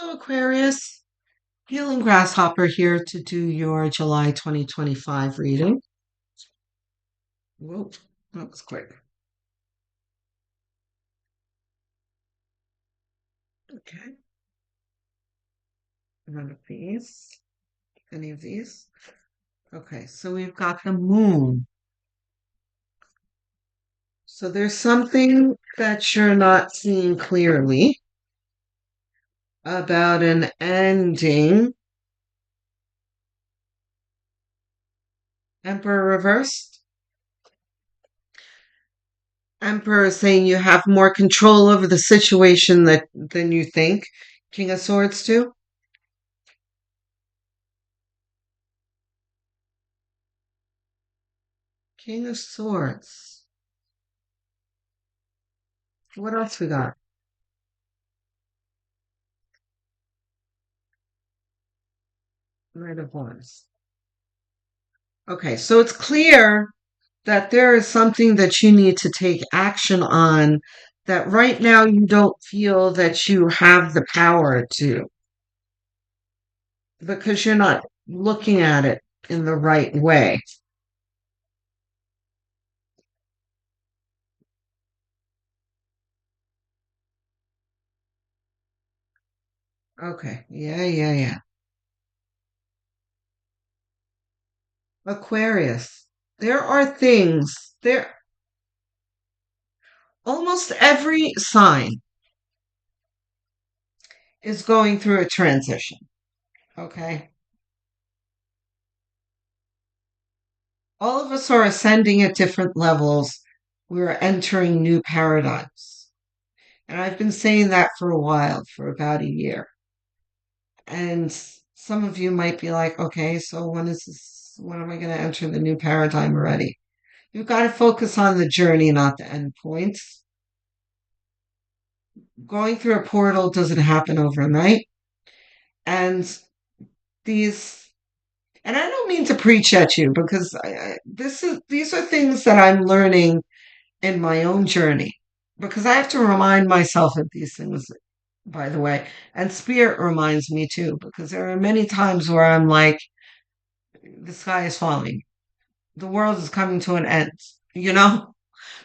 Hello, Aquarius. Healing Grasshopper here to do your July 2025 reading. Whoa, that was quick. Okay, none of these. Any of these? Okay, so we've got the moon. So there's something that you're not seeing clearly about an ending. Emperor reversed. Emperor is saying you have more control over the situation than you think. King of Swords too. King of Swords. What else we got? Knight of Wands. Okay, so it's clear that there is something that you need to take action on that right now you don't feel that you have the power to because you're not looking at it in the right way. Okay, yeah. Aquarius. There are things, there, almost every sign is going through a transition. Okay. All of us are ascending at different levels. We're entering new paradigms. And I've been saying that for a while, for about a year. And some of you might be like, okay, so when is this? When am I going to enter the new paradigm already? You've got to focus on the journey, not the end points. Going through a portal doesn't happen overnight. And these, and I don't mean to preach at you because these are things that I'm learning in my own journey because I have to remind myself of these things, by the way. And spirit reminds me too, because there are many times where I'm like, the sky is falling, the world is coming to an end, you know?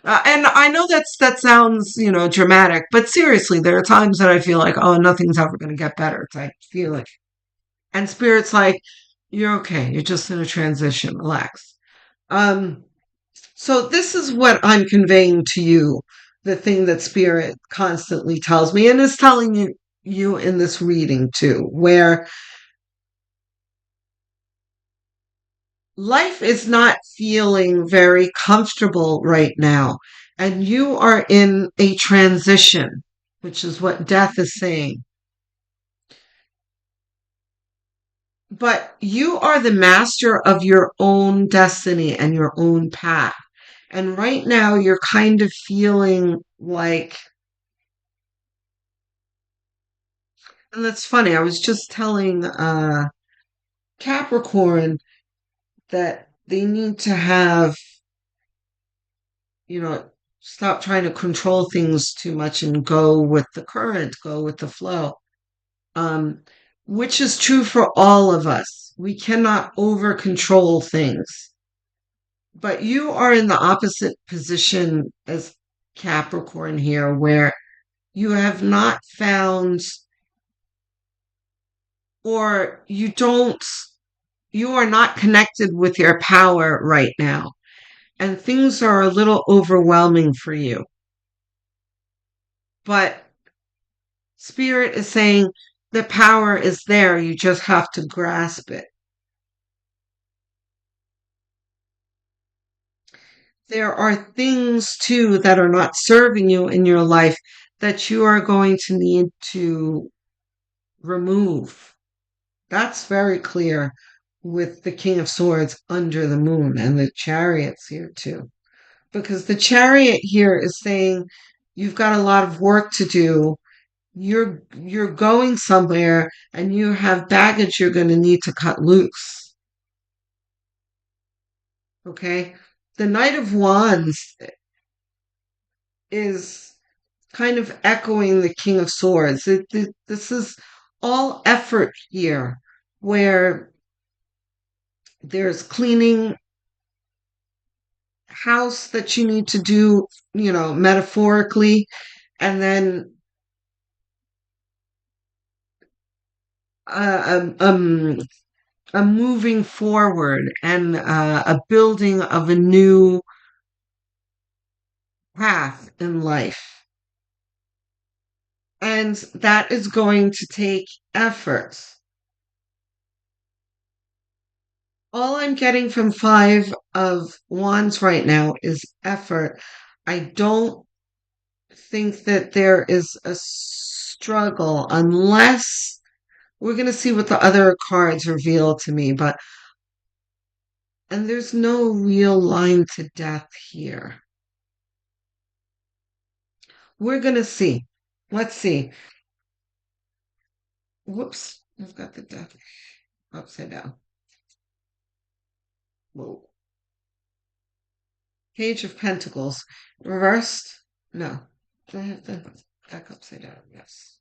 And I know that sounds, dramatic, but seriously, there are times that I feel like, oh, nothing's ever going to get better type feeling. And spirit's like, you're okay. You're just in a transition. Relax. Um, So this is what I'm conveying to you, the thing that spirit constantly tells me and is telling you in this reading too, where life is not feeling very comfortable right now and you are in a transition, which is what death is saying. But you are the master of your own destiny and your own path. And right now you're kind of feeling like, and that's funny. I was just telling Capricorn that they need to have, you know, stop trying to control things too much and go with the current, go with the flow. Um, which is true for all of us. We cannot over control things. But you are in the opposite position as Capricorn here, where you have not found, or you are not connected with your power right now. And things are a little overwhelming for you. But Spirit is saying the power is there. You just have to grasp it. There are things too that are not serving you in your life that you are going to need to remove. That's very clear with the King of Swords under the moon and the chariots here too. Because the chariot here is saying you've got a lot of work to do. You're going somewhere and you have baggage you're going to need to cut loose. Okay? The Knight of Wands is kind of echoing the King of Swords. This is all effort here, where there's cleaning house that you need to do, metaphorically, and then uh, um, um, a moving forward and a building of a new path in life. And that is going to take effort. All I'm getting from Five of Wands right now is effort. I don't think that there is a struggle unless we're going to see what the other cards reveal to me. And there's no real line to death here. We're going to see. Let's see. Whoops, I've got the deck upside down. Whoa. Page of Pentacles. Reversed? No. Do I have the deck upside down? Yes.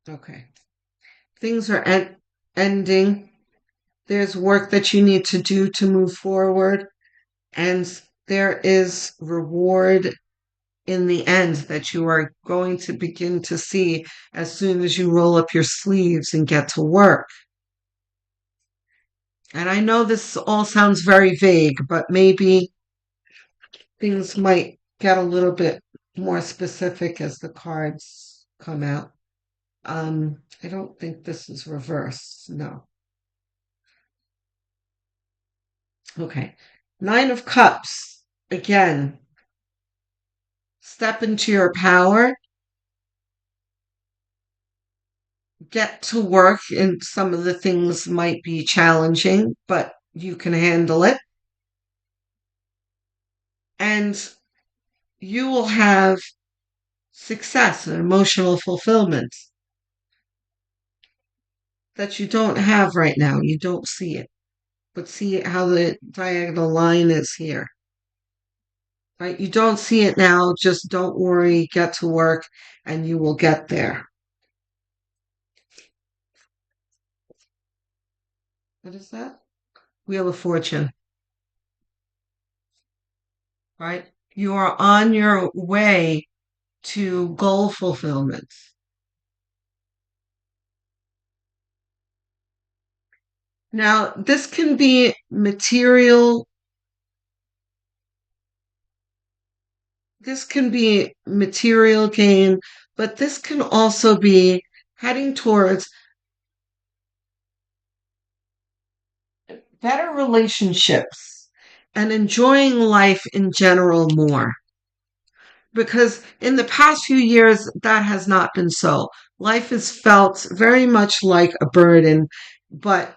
Okay. Things are ending. There's work that you need to do to move forward. And there is reward in the end that you are going to begin to see as soon as you roll up your sleeves and get to work. And I know this all sounds very vague, but maybe things might get a little bit more specific as the cards come out. I don't think this is reversed. No. Okay. Nine of Cups. Again, step into your power. Get to work, and some of the things might be challenging, but you can handle it. And you will have success and emotional fulfillment that you don't have right now. You don't see it. But see how the diagonal line is here. Right? You don't see it now. Just don't worry. Get to work and you will get there. What is that? Wheel of Fortune. Right? You are on your way to goal fulfillment. Now, this can be material. This can be material gain, but this can also be heading towards better relationships and enjoying life in general more. Because in the past few years, that has not been so. Life has felt very much like a burden, but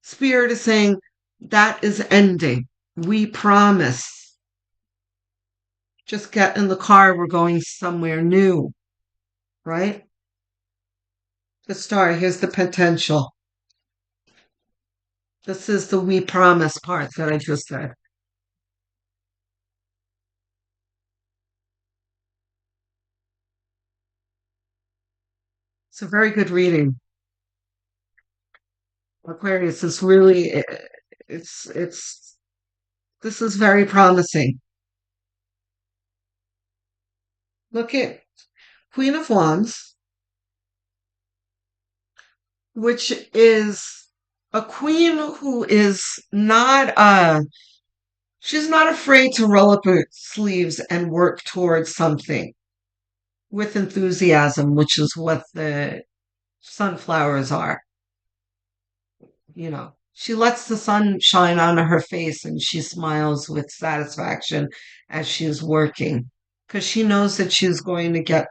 Spirit is saying that is ending. We promise. Just get in the car. We're going somewhere new, right? The star, here's the potential. This is the we promise part that I just said. It's a very good reading. Aquarius is really, it's, this is very promising. Look at Queen of Wands, which is a queen who is not, she's not afraid to roll up her sleeves and work towards something with enthusiasm, which is what the sunflowers are. She lets the sun shine on her face and she smiles with satisfaction as she's working because she knows that she's going to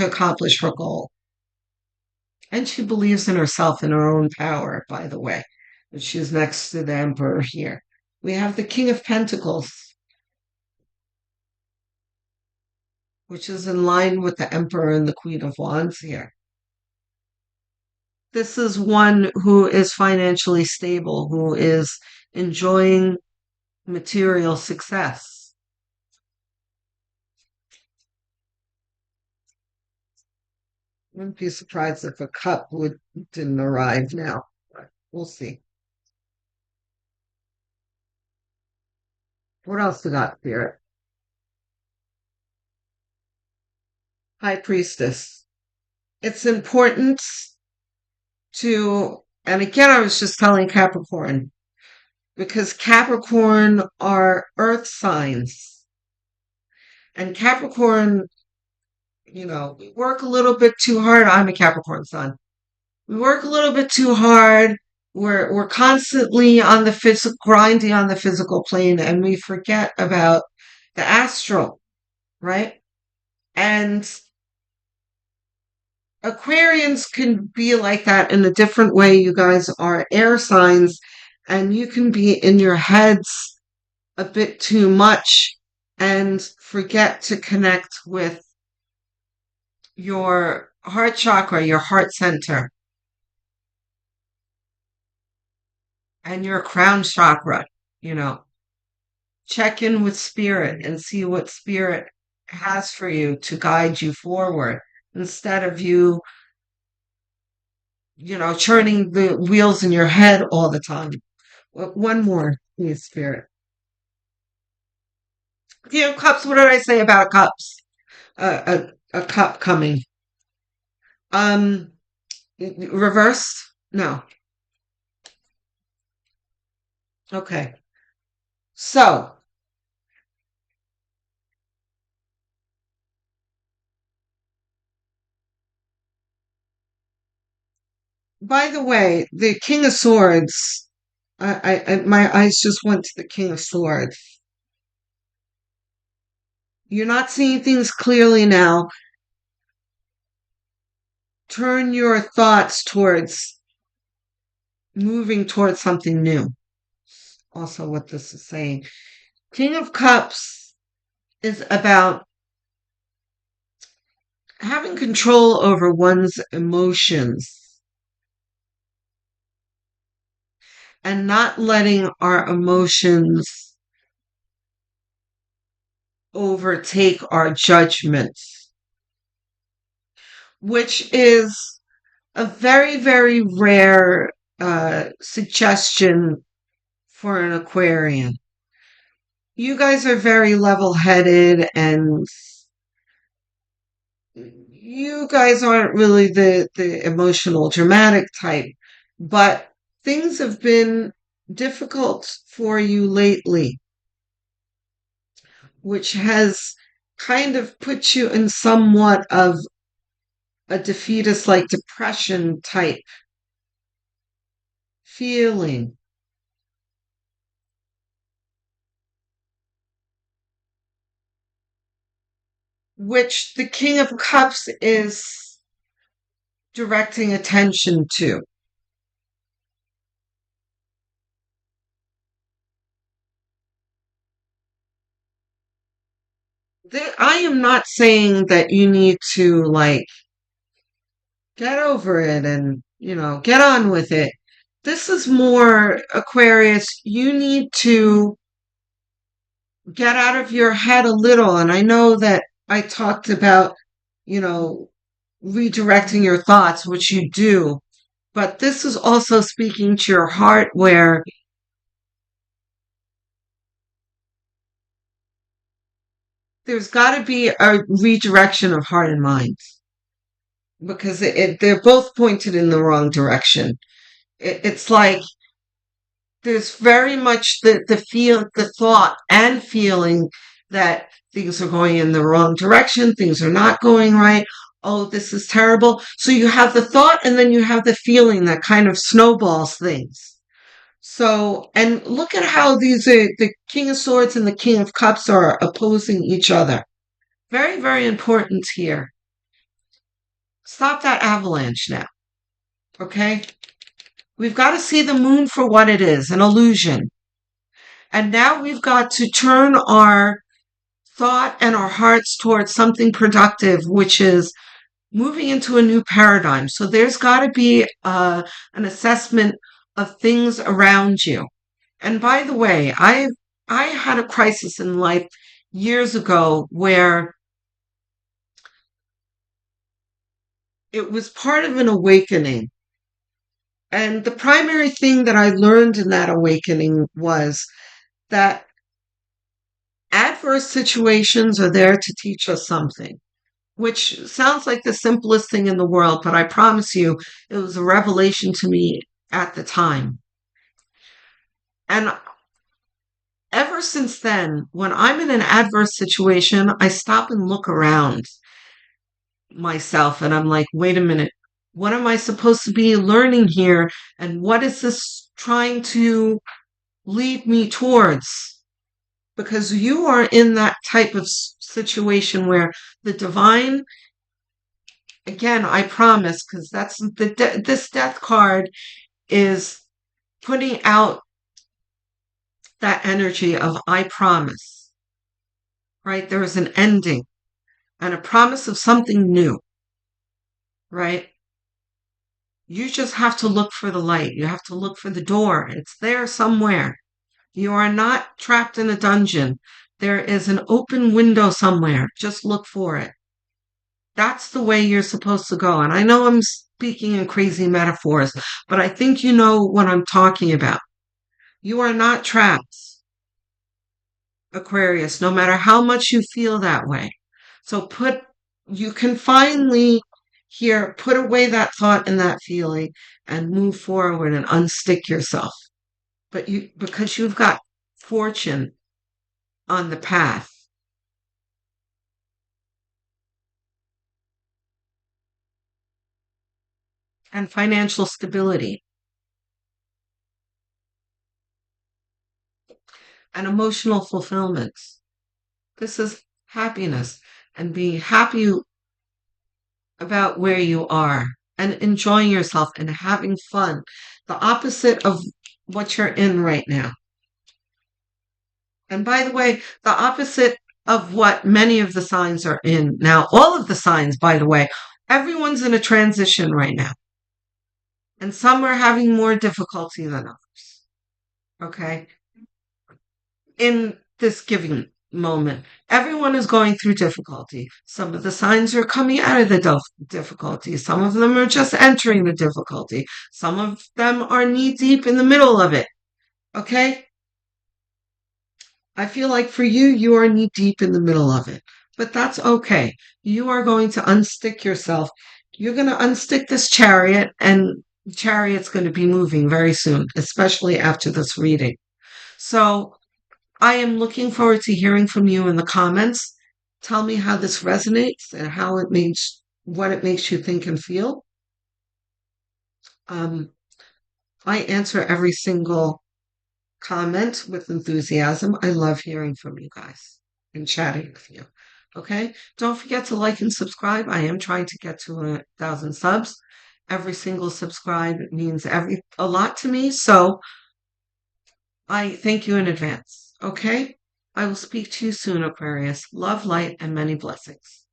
accomplish her goal. And she believes in herself and her own power, by the way. And she's next to the Emperor here. We have the King of Pentacles, which is in line with the Emperor and the Queen of Wands here. This is one who is financially stable, who is enjoying material success. Wouldn't be surprised if a cup would didn't arrive now. But we'll see. What else we got here? High Priestess. It's important to, and again, I was just telling Capricorn, because Capricorn are earth signs. And Capricorn, we work a little bit too hard. I'm a Capricorn sun. We work a little bit too hard. We're constantly on the physical, grinding on the physical plane, and we forget about the astral, right? And Aquarians can be like that in a different way. You guys are air signs, and you can be in your heads a bit too much and forget to connect with your heart chakra, your heart center, and your crown chakra. You know, check in with spirit and see what spirit has for you to guide you forward instead of churning the wheels in your head all the time. One more, please, spirit. Cups, what did I say about cups? A cup coming. Um, reversed? No. Okay. So, by the way, the King of Swords, my eyes just went to the King of Swords. You're not seeing things clearly now. Turn your thoughts towards moving towards something new. Also, what this is saying. King of Cups is about having control over one's emotions and not letting our emotions overtake our judgments, which is a very, very rare suggestion for an Aquarian. You guys are very level headed, and you guys aren't really the emotional, dramatic type, but things have been difficult for you lately, which has kind of put you in somewhat of a defeatist, like depression type feeling. Which the King of Cups is directing attention to. I am not saying that you need to, like, get over it and, get on with it. This is more, Aquarius, you need to get out of your head a little. And I know that I talked about, you know, redirecting your thoughts, which you do. But this is also speaking to your heart, where there's got to be a redirection of heart and mind, because they're both pointed in the wrong direction. It's like there's very much the thought and feeling that things are going in the wrong direction, things are not going right. Oh, this is terrible. So you have the thought and then you have the feeling that kind of snowballs things. So, and look at how these are, the King of Swords and the King of Cups are opposing each other. Very, very important here. Stop that avalanche now. Okay? We've got to see the moon for what it is, an illusion. And now we've got to turn our thought and our hearts towards something productive, which is moving into a new paradigm. So there's got to be an assessment of things around you. And by the way, I had a crisis in life years ago where it was part of an awakening. And the primary thing that I learned in that awakening was that adverse situations are there to teach us something, which sounds like the simplest thing in the world, but I promise you, it was a revelation to me at the time. And ever since then, when I'm in an adverse situation, I stop and look around myself and I'm like, wait a minute, what am I supposed to be learning here? And what is this trying to lead me towards? Because you are in that type of situation where the divine, again, I promise, because that's this death card is putting out that energy of I promise, right? There is an ending and a promise of something new, right? You just have to look for the light. You have to look for the door. It's there somewhere. You are not trapped in a dungeon. There is an open window somewhere. Just look for it. That's the way you're supposed to go. And I know I'm speaking in crazy metaphors, but I think you know what I'm talking about. You are not trapped, Aquarius, no matter how much you feel that way. So you can finally here put away that thought and that feeling and move forward and unstick yourself. Because you've got fortune on the path and financial stability and emotional fulfillment. This is happiness and being happy about where you are and enjoying yourself and having fun. The opposite of what you're in right now. And by the way, the opposite of what many of the signs are in now. All of the signs, by the way, everyone's in a transition right now. And some are having more difficulty than others. Okay? In this giving moment, everyone is going through difficulty. Some of the signs are coming out of the difficulty. Some of them are just entering the difficulty. Some of them are knee deep in the middle of it. Okay? I feel like for you, you are knee deep in the middle of it. But that's okay. You are going to unstick yourself. You're going to unstick this chariot, and the chariot's going to be moving very soon, especially after this reading. So I am looking forward to hearing from you in the comments. Tell me how this resonates and what it makes you think and feel. Um, I answer every single comment with enthusiasm. I love hearing from you guys and chatting with you. Okay? Don't forget to like and subscribe. I am trying to get to 1,000 subs. Every single subscribe means a lot to me. So I thank you in advance. Okay? I will speak to you soon, Aquarius. Love, light, and many blessings.